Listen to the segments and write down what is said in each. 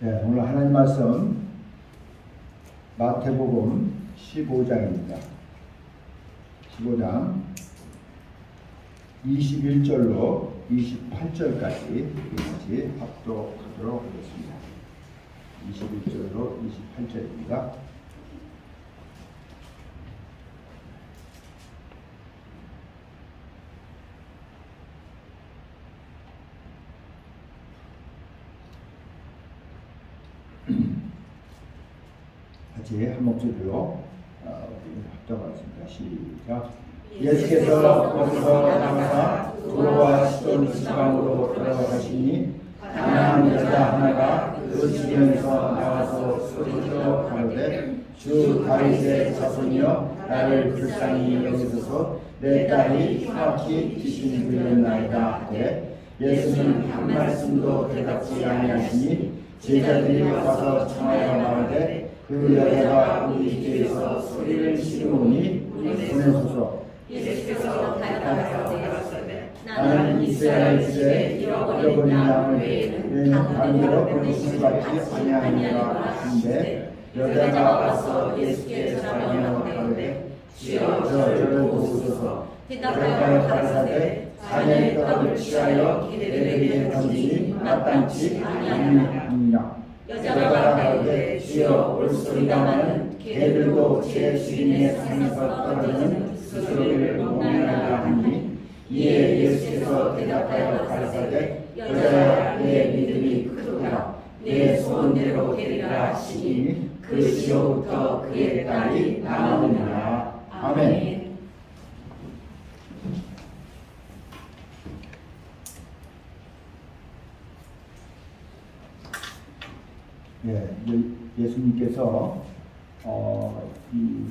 네, 오늘 하나님 말씀 마태복음 15장입니다. 15장 21절로 28절까지 같이 합독하도록 하겠습니다. 21절로 28절입니다. 같이 한 목소리로 합독하겠습니다. 시작. 예수께서 거기서 나가사 두로와 시돈 지방으로 돌아가시니 가난한 여자 하나가 그 지경에서 나와서 소리질러 가로되 주 다윗의 자손이여 나를 불쌍히 여기소서 내 딸이 흉악히 귀신이 들렸나이다 하되 예수는 한 말씀도 대답지 아니하시니 제자들이 와서 청하여 말하되 그 여자가 우리 뒤에서 소리를 지르오니 보내소서. 예수께서 대답하시되 나는 이스라엘 집에 잃어버린 양을 외에는 다른 데로 보내심을 받지 아니하니라 하신데 여자가 와서 예수께 전하여 가로되 주여 저를 보소서. 대답하여 가라사대 자녀의 떡을 취하여 개들에게 던지니 마땅치 아니하니라. 여자가 가로되 주여 올소리다마는 개들도 제 주인의 상에서 떨어지는 스스로를 먹나이다 하니 이에 예수께서 대답하여 가라사대 여자야 내 믿음이 크도다 내 소원대로 되리라 하시니 그 시로부터 그의 딸이 나으니라. 아멘. 예, 예수님께서 이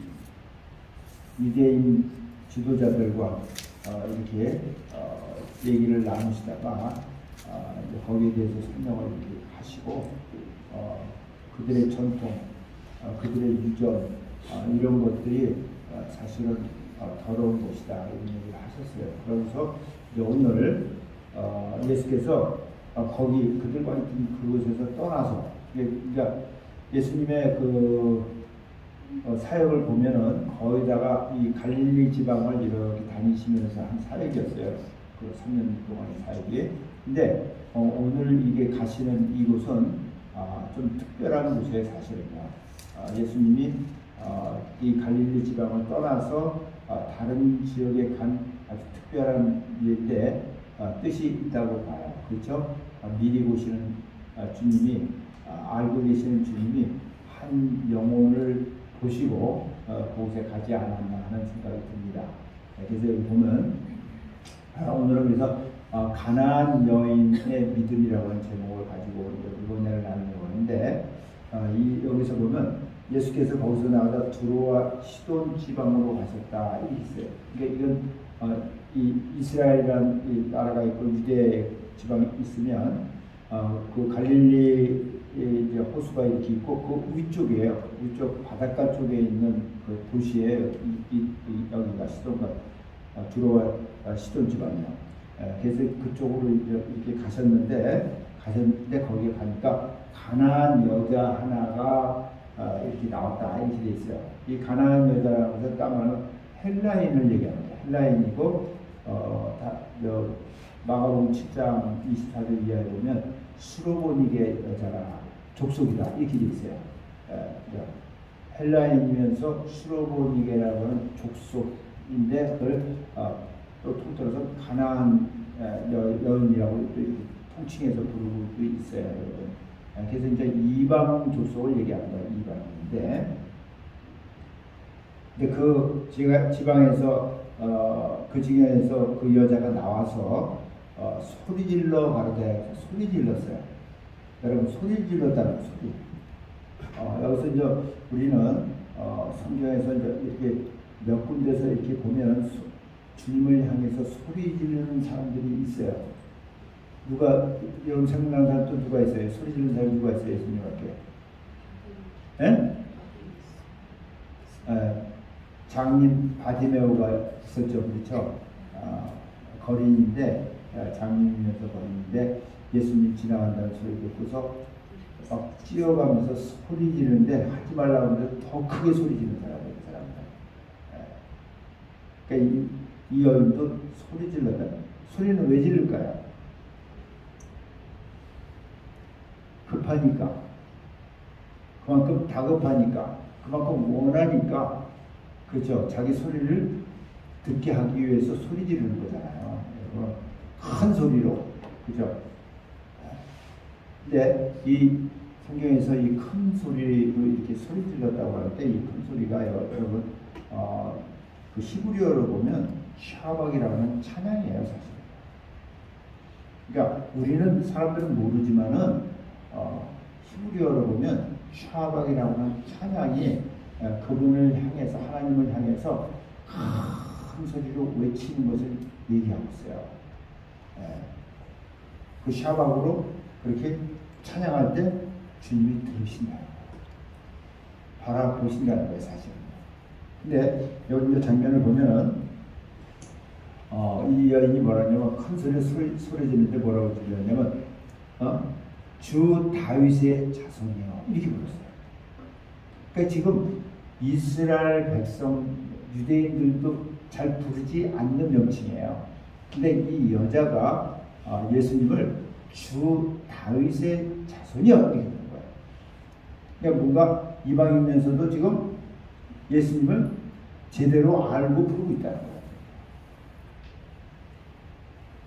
유대인 지도자들과 이렇게 얘기를 나누시다가 거기에 대해서 설명을 하시고 그들의 전통, 그들의 유전 이런 것들이 사실은 더러운 것이다 이런 얘기를 하셨어요. 그러면서 이제 오늘 예수께서 거기 그들과 있던 그곳에서 떠나서 그러니까 예수님의 그 사역을 보면은 거기다가 이 갈릴리 지방을 이렇게 다니시면서 한 사역이었어요. 그 3년 동안의 사역이. 근데 오늘 이게 가시는 이곳은 좀 특별한 곳이에요, 사실은요. 예수님이 이 갈릴리 지방을 떠나서 다른 지역에 간 아주 특별한 일때 뜻이 있다고 봐요. 그렇죠? 미리 보시는 주님이 알고 계시는 주님이 한 영혼을 보시고 그곳에 가지 않았나 하는 생각이 듭니다. 그래서 여기 보면 오늘은 그래서 가나안 여인의 믿음이라고 하는 제목을 가지고 은혜를 나누려고 하는데 여기서 보면 예수께서 거기서 나가다 두로와 시돈 지방으로 가셨다 이렇게 있어요. 그러니까 이건 이 이스라엘이라는 이 나라가 있고 유대 지방이 있으면 그 갈릴리 이제 호수가 이렇게 있고 그 위쪽이에요. 위쪽 바닷가 쪽에 있는 그 도시에 여기가 시돈과 두로와 시돈 지방이요. 그래서 그쪽으로 이렇게 가셨는데 거기에 가니까 가나안 여자 하나가 이렇게 나왔다 이렇게 돼 있어요. 이 가나안 여자라고 해서 딱 말하면 헬라인을 얘기합니다. 헬라인이고 마가복음 7장 24절 이하에 보면 수로보니게 여자가 족속이다 이렇게 돼 있어요. 헬라인이면서 수로보니게라고 하는 족속인데 그걸 또 통틀어서 가나안 여인이라고 이렇게 통칭해서 부르고 있어요. 그래서 이제 이방 족속을 얘기합니다. 이방인데 근데 그 지방에서 그 지경에서 그 여자가 나와서 소리질러 가로되 소리 질렀어요. 여러분 소리 질렀다는 소리. 여기서 이제 우리는 성경에서 이제 이렇게 몇 군데서 이렇게 보면 주님을 향해서 소리 지르는 사람들이 있어요. 누가 여러분 생각나는 사람 또 누가 있어요? 소리 지르는 사람 누가 있어요? 예수님 앞에? 장님 바디메오가 있었죠, 그렇죠? 거린인데 장님이면서 거린인데 예수님 지나간다는 소리 듣고서 막 뛰어가면서 소리 지르는데 하지 말라고 하는데 더 크게 소리 지르는 사람이에요, 그 사람은. 그러니까 이 여인도 소리 질러다. 소리는 왜 지를까요? 급하니까, 그만큼 다급하니까, 그만큼 원하니까, 그렇죠. 자기 소리를 듣게 하기 위해서 소리 지르는 거잖아요. 큰 소리로, 그죠? 근데 이 성경에서 이 큰 소리로 이렇게 소리 질렀다고 할 때 이 큰 소리가 여러분 그 히브리어로 보면 샤박이라는 찬양이에요, 사실. 그러니까 우리는 사람들은 모르지만은 히브리어로 보면 샤박이라고 하는 찬양이 그분을 향해서 하나님을 향해서 큰 소리로 외치는 것을 얘기하고 있어요. 그 샤박으로 그렇게 찬양할 때 주님이 들으신다. 바라보신다는 거예요, 사실. 근데 여기 장면을 보면은 이 여인이 뭐라냐면 큰 소리 지르는데 뭐라고 지르냐면 주 다윗의 자손이요 이렇게 불렀어요. 그러니까 지금 이스라엘 백성 유대인들도 잘 부르지 않는 명칭이에요. 근데 이 여자가 예수님을 주 다윗의 자손이요 이렇게 부르는 거예요. 그러니까 뭔가 이방인면서도 지금 예수님을 제대로 알고 부르고 있다는 거예요.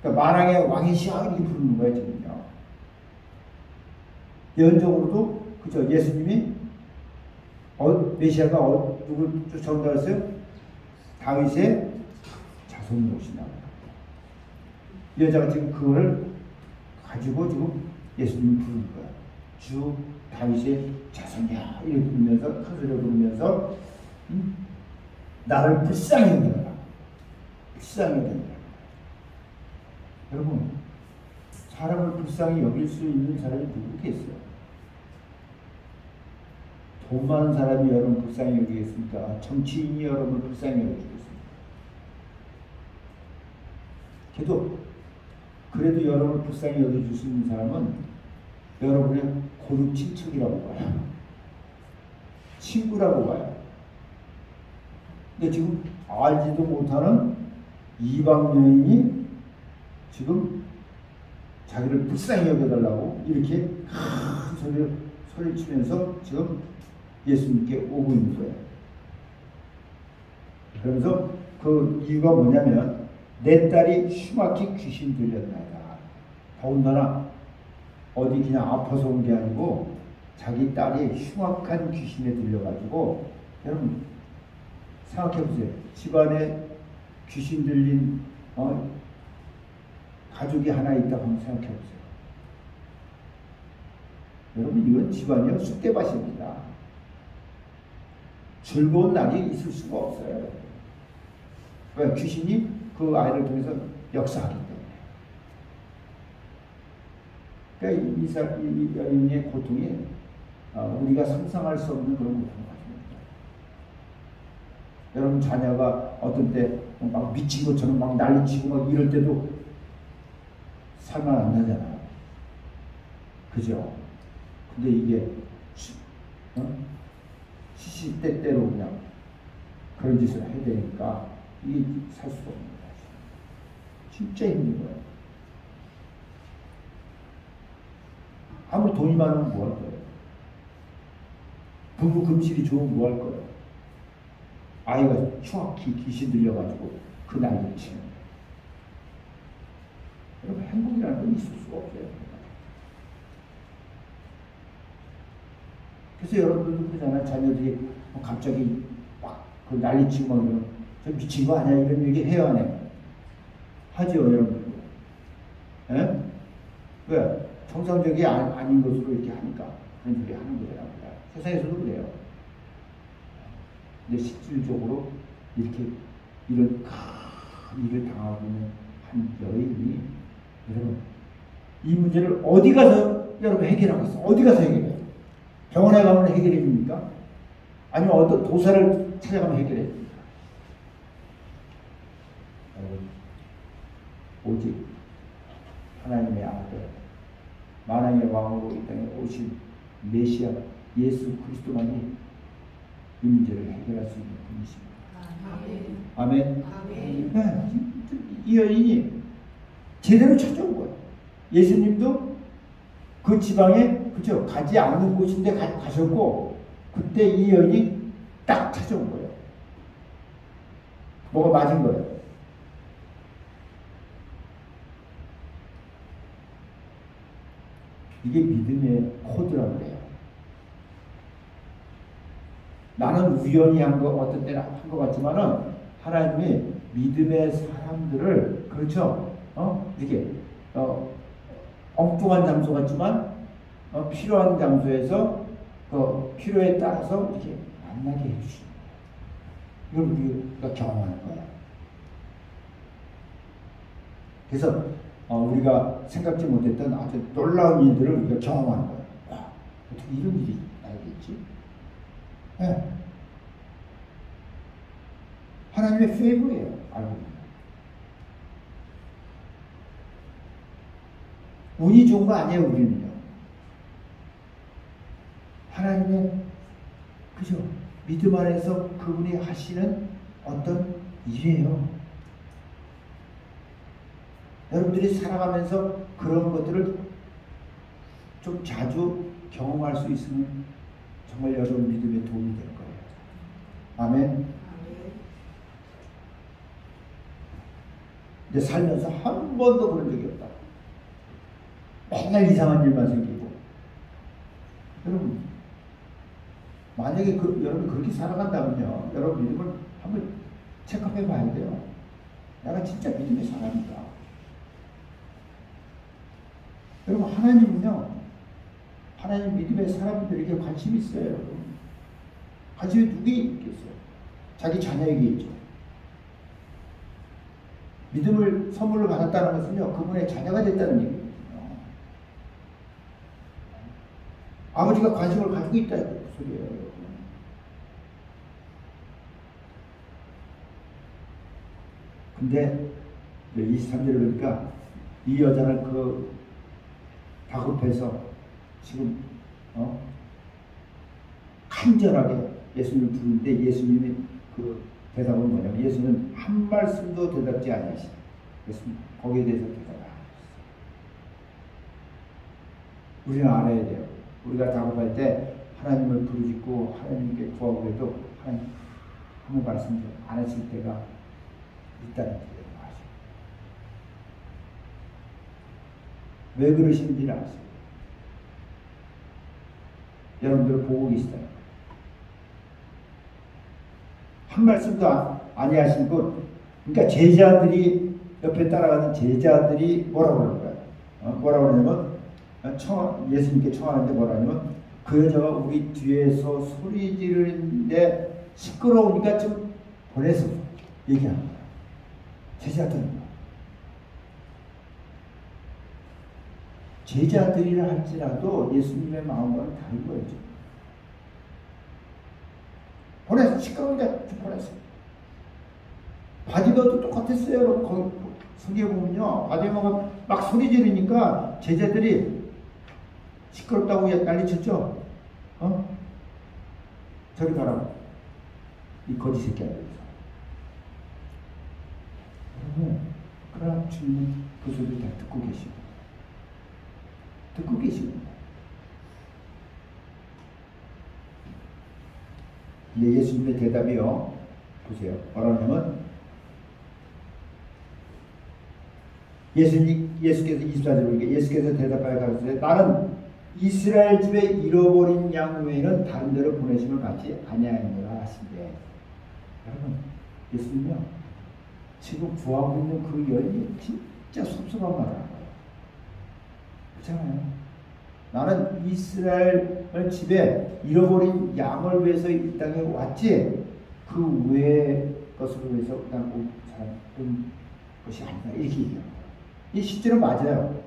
그러니까 만왕의 왕이시여 이렇게 부르는 거예요, 지금요. 예언적으로도 그죠? 예수님이 메시아가 누굴 쫓아온다 했어요? 다윗의 자손으로 오신다고. 이 여자가 지금 그거를 가지고 지금 예수님이 부르는 거야. 주 다윗의 자손이야 이렇게 부르면서 큰 소리로 부르면서 나를 불쌍히 여겨라. 불쌍히 여겨라. 여러분, 사람을 불쌍히 여길 수 있는 사람이 누구겠어요? 돈 많은 사람이 여러분 불쌍히 여기겠습니까? 정치인이 여러분을 불쌍히 여겨주겠습니까? 그래도 여러분을 불쌍히 여겨줄 수 있는 사람은 여러분의 고륙 친척이라고 봐요. 친구라고 봐요. 근데 지금 알지도 못하는 이방 여인이 지금 자기를 불쌍히 여겨달라고 이렇게 큰 소리를 치면서 지금 예수님께 오고 있는 거예요. 그러면서 그 이유가 뭐냐면 내 딸이 흉악히 귀신 들렸나이다. 더군다나 어디 그냥 아파서 온 게 아니고 자기 딸이 흉악한 귀신에 들려가지고 여러분 생각해보세요. 집안에 귀신 들린 가족이 하나 있다고 한번 생각해보세요. 여러분 이건 집안이요 쑥대밭입니다. 즐거운 날이 있을 수가 없어요. 왜? 귀신이 그 아이를 통해서 역사하기 때문에. 그러니까 이 여인의 고통이 우리가 상상할 수 없는 그런 고통을 가지고 있다. 여러분 자녀가 어떤 때 막 미친 것처럼 막 난리치고 막 이럴 때도 살만 안 나잖아요. 그죠? 근데 이게 시시때때로 그냥 그런 짓을 해야 되니까 이게 살 수가 없는 거예요. 진짜 힘든 거예요. 아무리 돈이 많으면 뭐 할 거예요? 부부 금실이 좋으면 뭐 할 거예요? 아이가 흉악히 귀신 들려가지고 그 난리를 치는 거예요. 여러분 행복이라는 건 있을 수가 없어요. 그래서 여러분들도 그러잖아요. 자녀들이 갑자기 막 그 난리치고 막 이러면 저 미친 거 아니야? 이런 얘기 해요, 안 해요? 하죠, 여러분들. 예? 왜? 정상적이 아닌 것으로 이렇게 하니까 그런 소리 하는 거예요. 세상에서도 그래요. 근데 실질적으로 이렇게 이런 큰 일을 당하고 있는 한 여인이 여러분 이 문제를 어디 가서 여러분 해결하고 있어? 어디 가서 해결해요? 병원에 가면 해결해 줍니까? 아니면 어떤 도사를 찾아가면 해결해 줍니까? 오직 하나님의 아들 만왕의 왕으로 이 땅에 오신 메시아 예수 그리스도만이 이 문제를 해결할 수 있는 분이십니다. 아멘. 이 여인이 제대로 찾아온 거예요. 예수님도 그 지방에 그죠 가지 않는 곳인데 가셨고 그때 이 여인이 딱 찾아온 거예요. 뭐가 맞은 거예요. 이게 믿음의 코드라고 그래요. 나는 우연히 한 거 어떤 때는 한 것 같지만은 하나님이 믿음의 사람들을 그렇죠. 이렇게 엉뚱한 장소 같지만 필요한 장소에서 필요에 따라서 이렇게 만나게 해주시는 거예요. 이걸 우리가 경험하는 거예요. 그래서 우리가 생각지 못했던 아주 놀라운 일들을 우리가 경험하는 거예요. 와, 어떻게 이런 일이 나겠지? 네. 하나님의 페이버예요. 알고 보면. 운이 좋은 거 아니에요, 우리는요. 하나님의 그죠? 믿음 안에서 그분이 하시는 어떤 일이에요. 여러분들이 살아가면서 그런 것들을 좀 자주 경험할 수 있으면 정말 여러분 믿음에 도움이 될 거예요. 아멘. 근데 살면서 한 번도 그런 적이 없다. 맨날 이상한 일만 생기고. 여러분, 만약에 여러분 그렇게 살아간다면요, 여러분 믿음을 한번 체크해 봐야 돼요. 내가 진짜 믿음의 사람인가? 여러분, 하나님은요, 하나님 믿음의 사람들에게 관심이 있어요, 여러분. 관심이 누구에게 있겠어요? 자기 자녀에게 있죠. 믿음을 선물로 받았다는 것은요, 그분의 자녀가 됐다는 얘기거든요. 아버지가 관심을 가지고 있다, 그 소리예요, 여러분. 근데 23절에 보니까 이 여자는 다급해서 지금 간절하게 예수님을 부르는데 예수님이 대답은 뭐냐면 예수는 한 말씀도 대답지 아니하시다. 예수님 거기에 대해서 대답을 안 하셨어요. 우리는 알아야 돼요. 우리가 다급할 때 하나님을 부르짖고 하나님께 구하고 해도 하나님 아무 말씀도 안 하실 때가 있다는 거예요. 왜 그러시는지를 아세요? 여러분들 보고 계시다. 한 말씀도 아니하신 분, 그러니까 제자들이 옆에 따라가는 제자들이 뭐라고 그럴까요? 뭐라고 그러냐면 예수님께 청하는데 뭐라냐면 그 여자가 우리 뒤에서 소리 지르는데 시끄러우니까 좀 보내서 얘기하는 거예요. 제자들은 제자들이라 할지라도 예수님의 마음과는 다른 거예요. 보내서 시끄러우니까 좀 보냈어요. 바디가도 똑같았어요. 여러분 성경에 보면요, 바디가가 막 소리 지르니까 제자들이 시끄럽다고 난리쳤죠. 저리 가라고. 이 거지 새끼야. 여러분, 그러나 주님은 그 소리를 다 듣고 계시고. 예수님의 대답이요. 보세요. 뭐라냐면 예수께서 24절에 보니까 예수께서 대답하여 가르치되 나는 이스라엘 집에 잃어버린 양 외에는 다른 데로 보내심을 받지 아니하노라 하신대. 여러분, 예수님요 지금 구하고 있는 그 여인이 진짜 섭섭한 말을 하는 거예요. 그렇잖아요. 나는 이스라엘 집에 잃어버린 양을 위해서 이 땅에 왔지 그 외의 것을 위해서 난 온 것이 아니다. 이렇게 얘기합니다. 이 실제로 맞아요.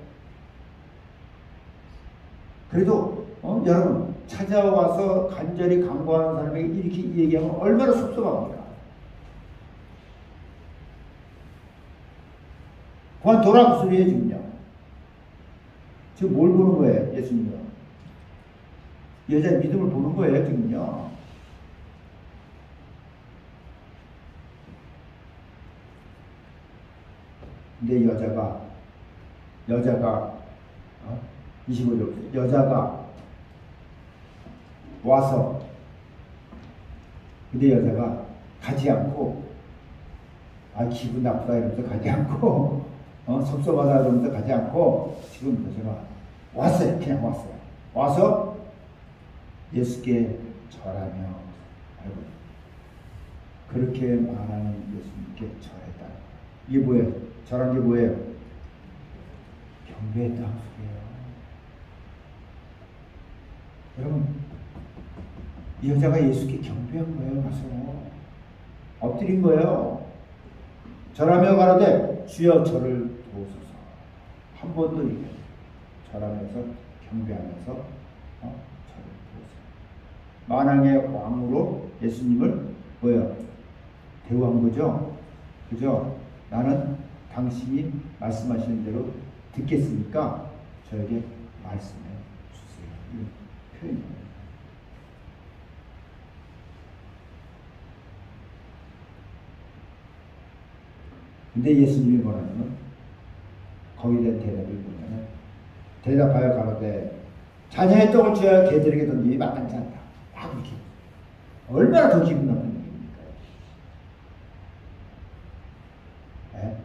그래도 여러분 찾아와서 간절히 간구하는 사람에게 이렇게 얘기하면 얼마나 섭섭합니까? 그만 돌아가 소리해 지금요. 지금 뭘 보는 거예요, 예수님은? 여자의 믿음을 보는 거예요, 지금요. 근데 여자가 25절 여자가 와서 근데 여자가 가지 않고 기분 나쁘다 이러면서 가지 않고 섭섭하다 이러면서 가지 않고 지금 여자가 왔어요. 그냥 왔어요. 와서 예수께 절하며 그렇게 말하는 예수님께 절했다. 이게 뭐예요? 절한 게 뭐예요? 경배했다는 소리예요. 여러분, 이 여자가 예수께 경배한 거예요. 가서 엎드린 거예요. 절하며 가로되 주여 저를 도우소서. 한 번 더 얘기해요. 절하면서 경배하면서 저를 도우소서. 만왕의 왕으로 예수님을 뭐예요? 대우한 거죠. 그죠? 나는 당신이 말씀하시는 대로 듣겠으니까 저에게 말씀해 주세요. 이 표현입니다. 근데 예수님이 뭐라냐면 거기에 대한 대답을 보면 대답하여 가로되 자녀의 떡을 주어야 개들에게 던지니 마땅치 않다. 다 그렇게. 얼마나 더 기분 나쁜 얘기입니까? 네?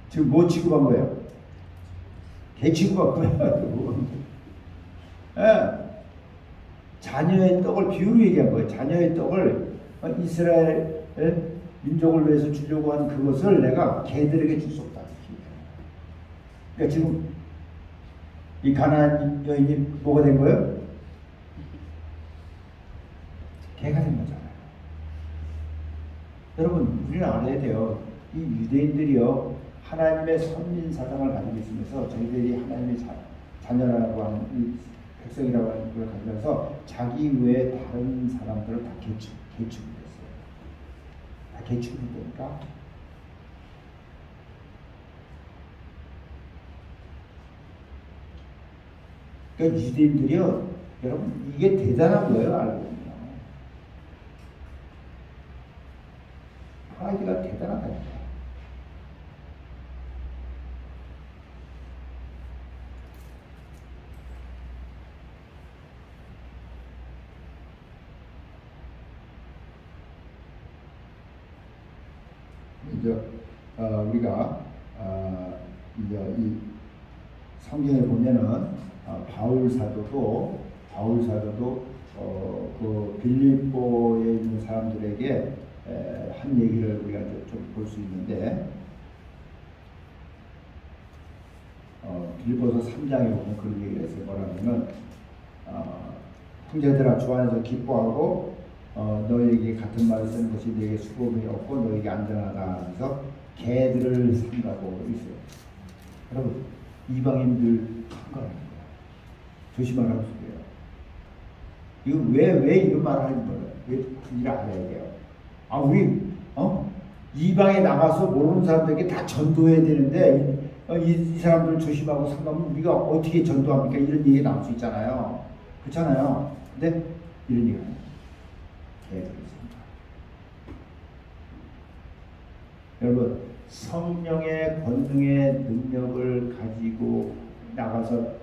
지금 뭐 취급한 거예요? 개 취급한 거예요. 네? 자녀의 떡을 비유로 얘기한 거예요. 자녀의 떡을 이스라엘 민족을 위해서 주려고 한 그것을 내가 개들에게 줄 수 없다. 그러니까 지금 이 가나안 여인이 뭐가 된 거예요? 개가 된 거잖아요. 여러분, 우리는 알아야 돼요. 이 유대인들이요, 하나님의 선민사상을 가지고 있으면서 저희들이 하나님의 자녀라고 하는 이 백성이라고 하는 걸 가지면서 자기 외에 다른 사람들을 다 개축했어요. 다 개축했다니까. 그러니까 유대인들이요, 여러분, 이게 대단한 거예요, 알고 보면. 프라이드가 대단하다니까. 이제 우리가 이제 이 성경에 보면은 바울 사도도 그 빌립보에 있는 사람들에게 한 얘기를 우리가 좀 볼 수 있는데 빌립보서 3장에 보면 그런 얘기를 했어요. 뭐라면 형제들아 주 안에서 기뻐하고 너에게 같은 말을 쓰는 것이 너에게 수고함이 없고 너에게 안전하다 하면서 개들을 삼가고 있어요. 여러분, 이방인들 삼가라는 거예요. 조심하라고 소리예요. 이거 왜 이런 말을 하는 거예요? 왜 그인지를 알아야 돼요. 우리 이방에 나가서 모르는 사람들에게 다 전도해야 되는데 이 사람들 조심하고 삼가면 우리가 어떻게 전도합니까? 이런 얘기가 나올 수 있잖아요. 그렇잖아요. 근데 이런 얘기가 개들을 삼가. 여러분, 성령의 권능의 능력을 가지고 나가서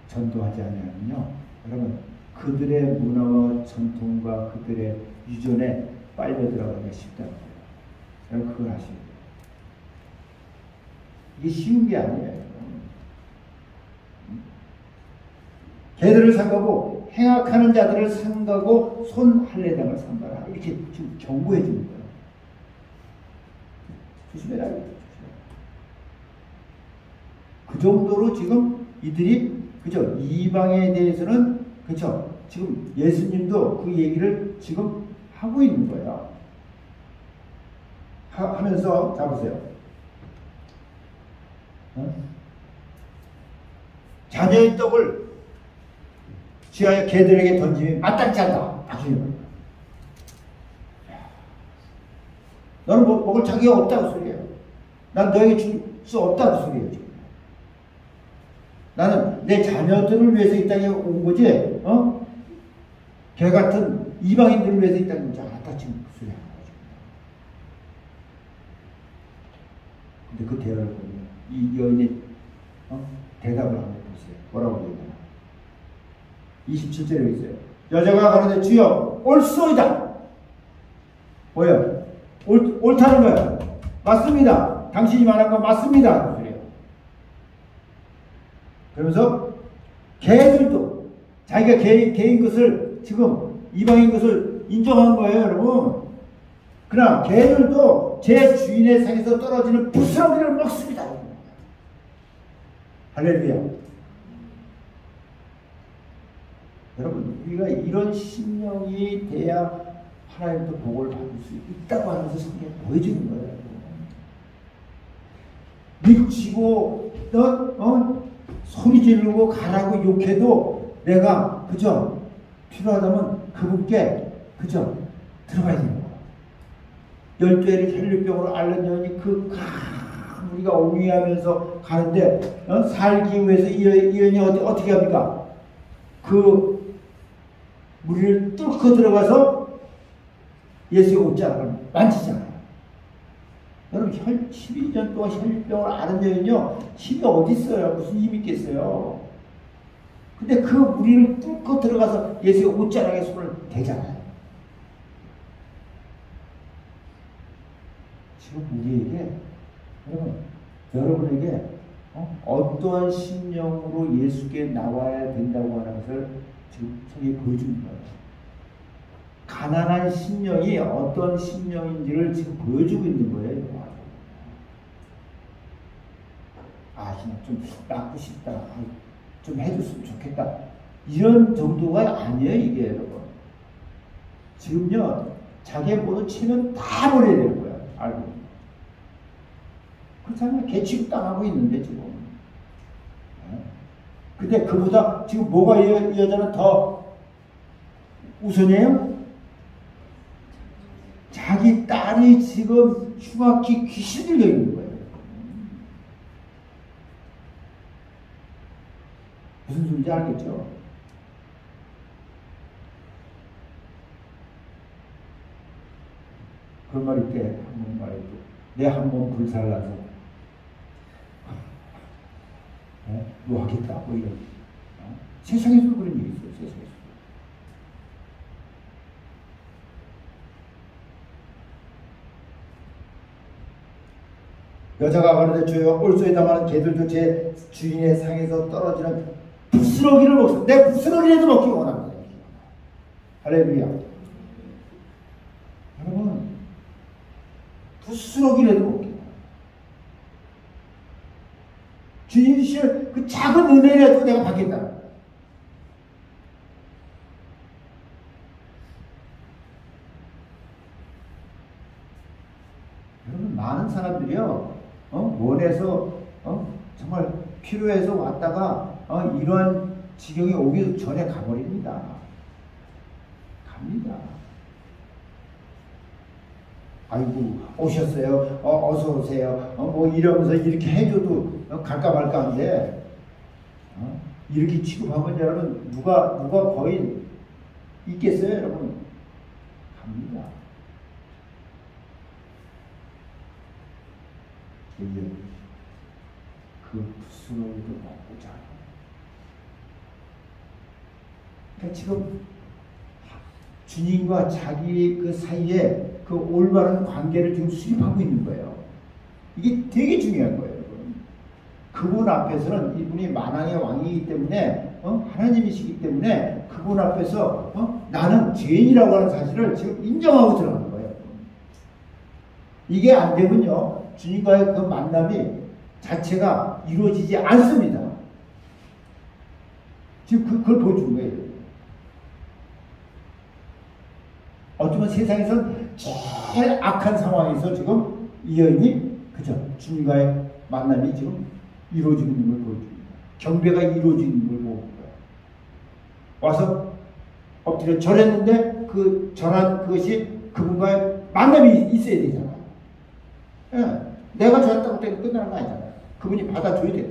전도하지 않으면요, 여러분, 그들의 문화와 전통과 그들의 유전에 빨려 들어가기가 쉽다는 거예요. 여러분, 그걸 아셔야 돼요. 이게 쉬운 게 아니에요. 개들을 삼가고 행악하는 자들을 삼가고 손 할례당을 삼가라. 이렇게 지금 경고해 주는 거예요. 조심해라. 그 정도로 지금 이들이, 그죠? 이방에 대해서는, 그죠? 지금 예수님도 그 얘기를 지금 하고 있는 거예요. 하면서, 자 보세요. 자녀의 떡을 취하여 개들에게 던지면 마땅치 않다. 너는 먹을 자기가 없다고 소리예요. 난 너에게 줄 수 없다고 소리예요. 지금. 나는 내 자녀들을 위해서 이 땅에 온 거지, 걔 같은 이방인들을 위해서 있다는 거지. 다 지금 그 소리 하는 거죠. 근데 그 대화를 보면 이 여인의 대답을 한번 보세요. 뭐라고 그러냐. 27절에 있어요. 여자가 가로되 주여 옳소이다. 뭐예요? 옳다는 거예요. 맞습니다. 당신이 말한 거 맞습니다. 그래요. 그러면서 걔들도 자기가 개인 것을 지금 이방인 것을 인정한 거예요, 여러분. 그러나 걔들도 제 주인의 상에서 떨어지는 부스러기를 먹습니다. 할렐루야. 여러분, 우리가 이런 심령이 돼야 하나님도 복을 받을 수 있다고 하면서 성경에 보여주는 거예요. 미치고 소리 지르고 가라고 욕해도 내가 그죠? 필요하다면 그분께 그죠? 들어가야 되는 거야. 12회를 혈류병으로 앓는 여인이 우리가 옹이하면서 가는데 살기 위해서 이 여인이 어떻게 합니까? 그 무리를 뚫고 들어가서 예수의 옷자락을 만지잖아요. 여러분 12년 동안 혈류병을 앓은 여인요 힘이 어디 있어요? 무슨 힘이 있겠어요? 근데 그 무리를 뚫고 들어가서 예수의 옷자락에 손을 대잖아요. 지금 우리에게 여러분에게 어떠한 심령으로 예수께 나와야 된다고 하는 것을 지금 성경이 보여주는 거예요. 가난한 심령이 어떤 심령인지를 지금 보여주고 있는 거예요. 그냥 좀 낫고 싶다. 좀 해줬으면 좋겠다. 이런 정도가 아니에요, 이게 여러분. 지금요, 자기의 모든 체면 다 버려야 되는 거야. 알고. 그렇잖아요. 개취급 당하고 있는데, 지금. 근데 그보다 지금 뭐가 이 여자는 더 우선이에요? 자기 딸이 지금 흉악히 귀신 들려 있는 거예요. 무슨 소리인지 알겠죠? 그런 말 있게 한번 말해도 내 한 번 불살라서 뭐 하겠다 뭐 이런 세상에서도 그런 일이 있어요. 세상에서. 여자가 가로되 주여 옳소이다마는 개들도 제 주인의 상에서 떨어지는 부스러기를 먹습니다. 내 부스러기라도 먹기 원합니다. 할렐루야. 여러분 부스러기라도 먹기 원합니다. 주님 주시는 그 작은 은혜라도 내가 받겠다. 여러분 많은 사람들이요 원해서 정말 필요해서 왔다가 이러한 지경이 오기 전에 가버립니다. 갑니다. 아이고 오셨어요. 어서 오세요. 뭐 이러면서 이렇게 해줘도 갈까 말까 한데 이렇게 취급하면 여러분 누가 거의 있겠어요, 여러분? 갑니다. 그 부스러기도 먹고자. 그러니까 지금 주님과 자기 그 사이에 그 올바른 관계를 지금 수립하고 있는 거예요. 이게 되게 중요한 거예요, 여러분. 그분 앞에서는 이분이 만왕의 왕이기 때문에 하나님이시기 때문에 그분 앞에서 나는 죄인이라고 하는 사실을 지금 인정하고 들어가는 거예요. 이게 안 되면요 주님과의 그 만남이 자체가 이루어지지 않습니다. 지금 그걸 보여준 거예요. 어쩌면 세상에서는 제일 악한 상황에서 지금 이 여인이 그죠? 주님과의 만남이 지금 이루어지고 있는 걸 보여줍니다. 경배가 이루어지고 있는 걸 보여줍니다. 와서 엎드려 절했는데 그 절한 그것이 그분과의 만남이 있어야 되잖아요. 예. 내가 절했다고 때문에 끝나는 거 아니잖아요. 그분이 받아줘야 돼요.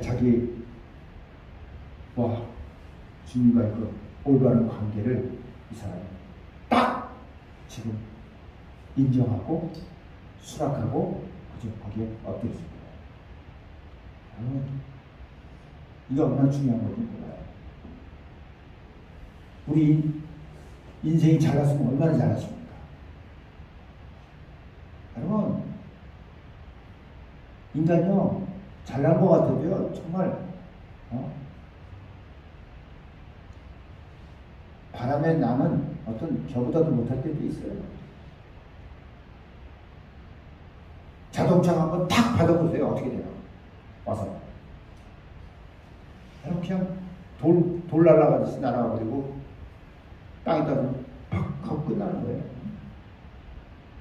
자기 주님과의 그 올바른 관계를 이 사람이 딱 지금 인정하고 수락하고 그저 거기에 엎드렸습니다. 이게 얼마나 중요한 건지 몰라요. 우리 인생이 잘났으면 얼마나 잘났습니까? 여러분, 인간이요, 잘난 것 같아도요, 정말, 바람에 나는 어떤 저보다도 못할 때도 있어요. 자동차 한번 탁 받아보세요. 어떻게 돼요? 와서. 그냥 돌 날아가듯이 날아가버리고 땅에다 팍 하고 끝나는 거예요.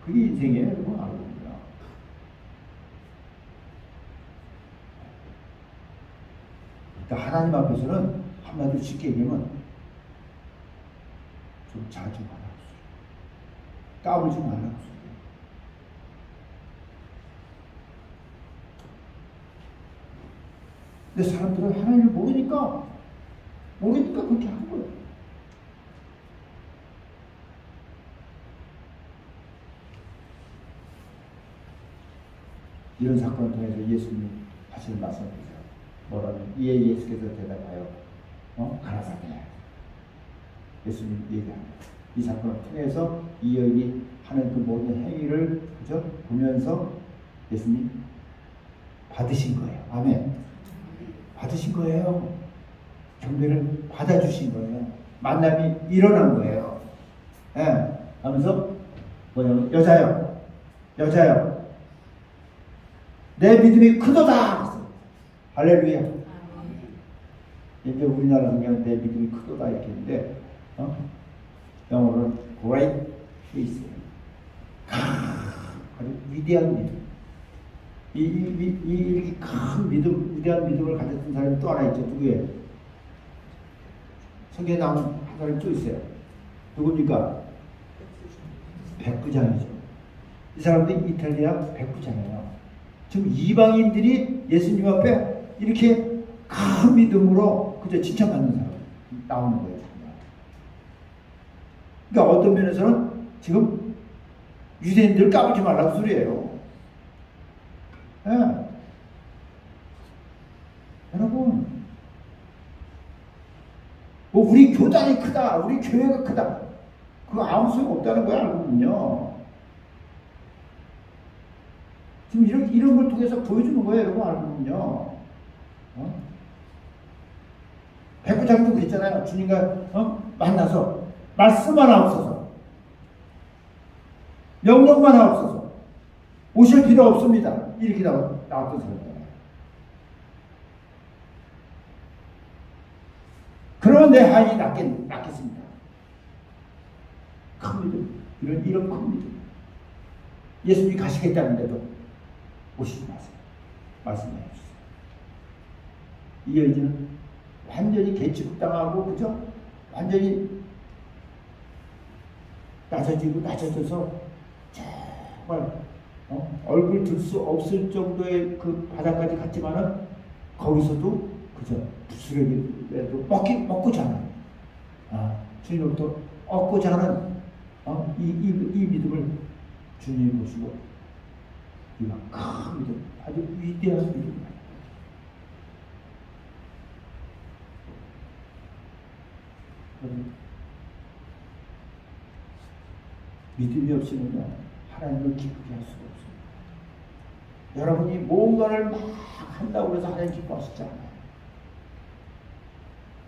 그게 인생이에요. 여러분 알고 있습니다. 그러니까 하나님 앞에서는 한마디로 쉽게 얘기하면 좀 자주 말하고 까불지 말라고. 근데 사람들은 하나님을 모르니까 그렇게 하는 거예요. 이런 사건을 통해서 예수님이 하시는 말씀이죠. 뭐라면 이에 예수께서 대답하여 가라사대. 예수님 얘기합니다. 이 사건을 통해서 이 여인이 하는 그 모든 행위를 그저 보면서 예수님 받으신 거예요. 아멘. 받으신 거예요. 경배를 받아주신 거예요. 만남이 일어난 거예요. 예. 하면서 뭐냐면 여자요. 내 믿음이 크도다. 할렐루야. 이제 우리나라 성경은 내 믿음이 크도다 이렇게 했는데 영어로는 great faith. 아주 위대한 믿음. 이렇게 큰 믿음, 위대한 믿음을 가졌던 사람이 또 하나 있죠. 누구예요? 성경에 나오는 한 사람이 또 있어요. 누굽니까? 백부장이죠. 이 사람도 이탈리아 백부장이에요. 지금 이방인들이 예수님 앞에 이렇게 큰 믿음으로 그저 칭찬받는 사람 나오는 거예요. 그러니까 어떤 면에서는 지금 유대인들 까불지 말라고 소리예요. 네. 여러분, 우리 교단이 크다, 우리 교회가 크다, 그거 아무 소용 없다는 거야, 알고는요. 지금 이런 걸 통해서 보여주는 거예요, 여러분, 알고는요. 백부장도 그랬잖아요. 주님과 만나서 말씀만 하옵소서, 명령만 하옵소서, 오실 필요 없습니다. 이렇게 나왔던 사람이에요. 그러면 내 하인이 낫겠습니다. 큰 믿음, 이런 큰 믿음. 예수님이 가시겠다는데도 오시지 마세요. 말씀해 주세요. 이 여인은 완전히 개취당하고 그죠? 완전히 낮아져서 정말 얼굴 들 수 없을 정도의 그 바닥까지 갔지만은 거기서도 그저 부스러기라도 먹고자 하는 주님으로부터 얻고자 하는 이 믿음을 주님이 보시고 이가 큰 믿음, 아주 위대한 믿음입니다. 믿음이 없이는요 하나님을 기쁘게 할 수가 없습니다. 여러분이 뭔가를 막 한다고 해서 하나님 기뻐하시지 않아요.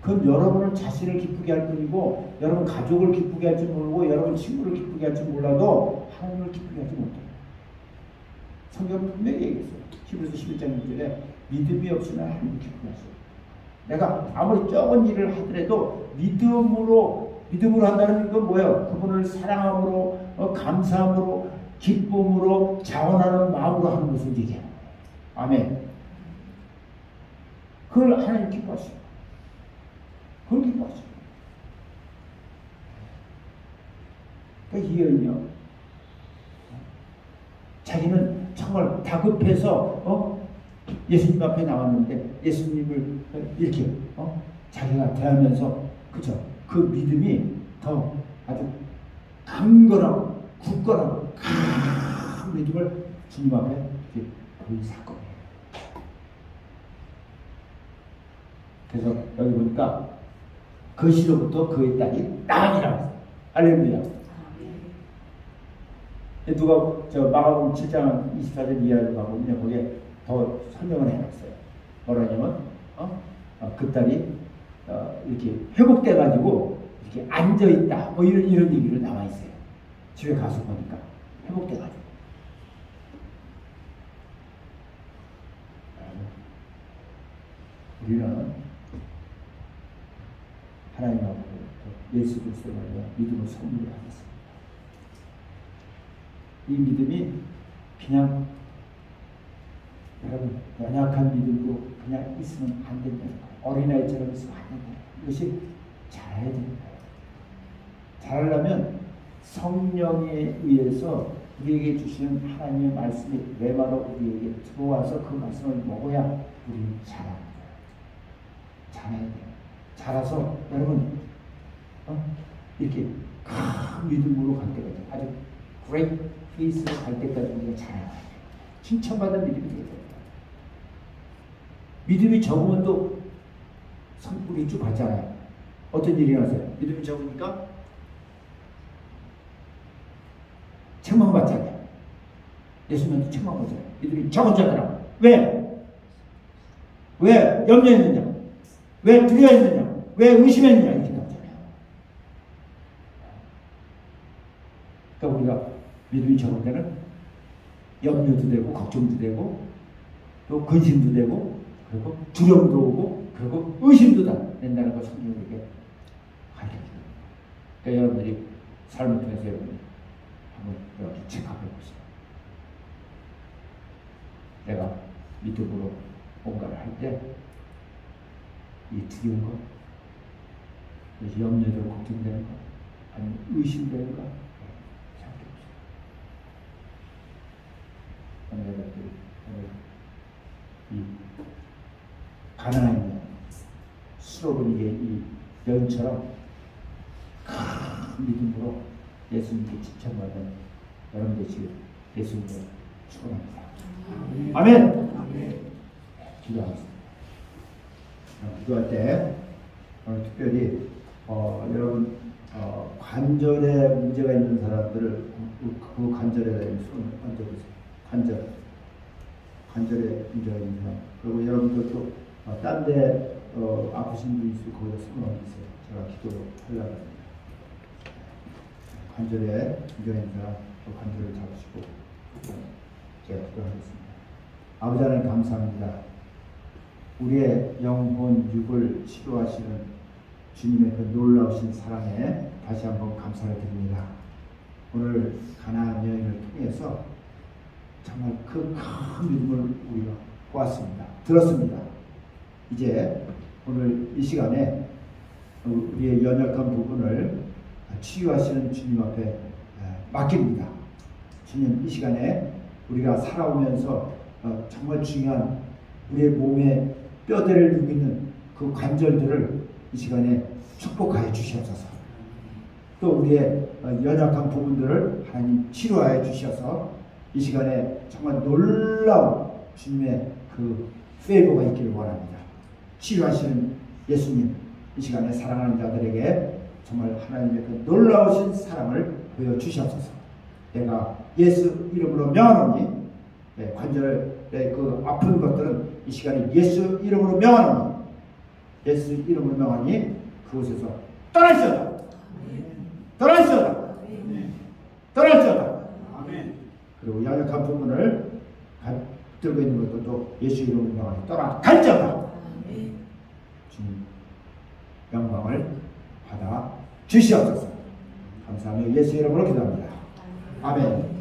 그건 여러분은 자신을 기쁘게 할 뿐이고 여러분 가족을 기쁘게 할지 모르고 여러분 친구를 기쁘게 할지 몰라도 하나님을 기쁘게 하지 못해요. 성경은 분명히 얘기했어요. 히브리서 11장 6절에 믿음이 없이는 하나님을 기쁘게 하세요. 내가 아무리 적은 일을 하더라도 믿음으로 한다는 건 뭐예요? 그분을 사랑함으로, 감사함으로, 기쁨으로, 자원하는 마음으로 하는 것을 얘기해요. 아멘. 그걸 하나님 기뻐하시고, 그걸 기뻐하시고. 그러니까 이 여인이요, 자기는 정말 다급해서 예수님 앞에 나왔는데 예수님을 이렇게 자기가 대하면서 그죠? 그 믿음이 더 아주 강건하고 굳건하고 큰 믿음을 주님 앞에 이렇게 보인 사건이에요. 그래서 여기 보니까 그 시로부터 그의 딸이 나으니라 했어요. 할렐루야. 누가 저 마가복음 7장 24절 이하로 가보면 거기에 더 설명을 해놨어요. 뭐라냐면 그 딸이 이렇게 회복돼가지고 이렇게 앉아있다 뭐 이런 얘기로 나와 있어요. 집에 가서 보니까 회복돼가지고. 우리는 하나님하고 예수 그리스도로 믿음을 선물을 하겠습니다. 이 믿음이 그냥 여러분 연약한 믿음으로 그냥 있으면 안 된다는 거예요. 어린아이처럼 있으면 안 된다는 거예요. 이것이 잘해야 됩니다. 잘하려면 성령에 의해서 우리에게 주시는 하나님의 말씀이 레마로 우리에게 들어와서 그 말씀을 먹어야 우리는 잘합니다. 잘해야 돼요. 잘해서 여러분 이렇게 큰 믿음으로 갈 때까지 아주 great faith로 갈 때까지 우리가 잘해야 돼요. 칭찬받는 믿음이 되어야 됩니다. 믿음이 적으면 또 우리 쭉 봤잖아요. 어떤 일이 나세요? 믿음이 적으니까 책망받잖아요. 예수님도 책망받잖아요. 믿음이 적은 자들아. 왜? 왜 염려했느냐? 왜 두려워했느냐? 왜 의심했느냐? 이렇게 나오잖아요. 그러니까 우리가 믿음이 적은 데는 염려도 되고 걱정도 되고 또 근심도 되고 그리고 두려움도 오고 그리고 의심도 다 된다는 걸 성경이 이렇게 가르쳐줍니다. 그러니까 여러분들이 삶을 통해서 여러분이 한번 이렇게 체크해 보세요. 내가 믿음으로 뭔가를 할 때 이 두려운 것, 염려되고 걱정되는 것, 아니면 의심되는 것 생각해 보세요. 여러분들이 이 가나안의 수로보니게 이 여인처럼 큰 믿음으로 예수님께 칭찬받은 여러분 되시길 예수님을 축원합니다. 아멘. 기도하겠습니다. 기도할 때 특별히 여러분 관절에 문제가 있는 사람들을 그 관절에 대한 손을 얹어보세요. 관절에 문제가 있는 사람. 그리고 여러분들도 딴 데 아프신 분이 있으면 거기다 손을 얹으세요. 제가 기도하려고 합니다. 관절에 문제가 있는 사람 관절을 잡으시고 제가 기도하겠습니다. 아버지 하나님 감사합니다. 우리의 영혼, 육을 치료하시는 주님의 그 놀라우신 사랑에 다시 한번 감사를 드립니다. 오늘 가나안 여인을 통해서 정말 그 큰 믿음을 우리가 보았습니다. 들었습니다. 이제 오늘 이 시간에 우리의 연약한 부분을 치유하시는 주님 앞에 맡깁니다. 주님, 이 시간에 우리가 살아오면서 정말 중요한 우리의 몸에 뼈대를 누비는 그 관절들을 이 시간에 축복하여 주시옵소서. 또 우리의 연약한 부분들을 하나님 치료하여 주셔서 이 시간에 정말 놀라운 주님의 그 페이버가 있기를 원합니다. 치유하시는 예수님, 이 시간에 사랑하는 자들에게 정말 하나님의 그 놀라우신 사랑을 보여주시옵소서. 내가 예수 이름으로 명하노니 관절의 그 아픈 것들은 이 시간에 예수 이름으로 명하노니 예수 이름으로 명하니 그곳에서 떠날지어다. 떠날지어다. 떠날지어다. 그리고 연약한 부분을 들고 있는 것도 예수 이름으로 명하니 떠나갈지어다. 주님 영광을 받아 주시옵소서. 감사하며 예수 이름으로 기도합니다. 아멘.